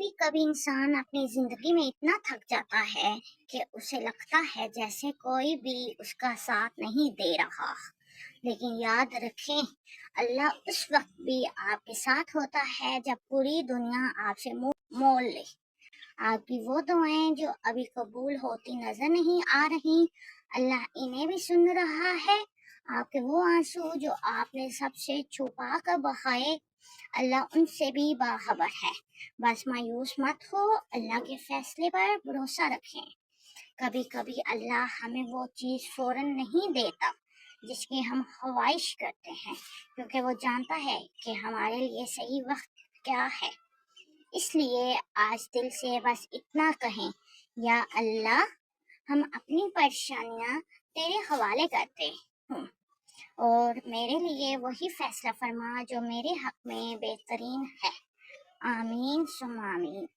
कभी कभी इंसान अपनी जिंदगी में इतना थक जाता है कि उसे लगता है जैसे कोई भी उसका साथ नहीं दे रहा। लेकिन याद रखें, अल्लाह उस वक्त भी आपके साथ होता है जब पूरी दुनिया आपसे मुंह मोड़ ले। आपकी वो दुआएं जो अभी कबूल होती नजर नहीं आ रही, अल्लाह इन्हें भी सुन रहा है। आपके वो आंसू जो आपने सबसे छुपा कर बहाए, अल्लाह उनसे भी बाखबर है। बस मायूस मत हो, अल्लाह के फैसले पर भरोसा रखें। कभी कभी अल्लाह हमें वो चीज़ फौरन नहीं देता जिसकी हम ख्वाहिश करते हैं, क्योंकि वो जानता है कि हमारे लिए सही वक्त क्या है। इसलिए आज दिल से बस इतना कहें, या अल्लाह, हम अपनी परेशानियां तेरे हवाले करते हूँ, और मेरे लिए वही फैसला फरमा जो मेरे हक में बेहतरीन है। आमीन सुम्मा आमीन।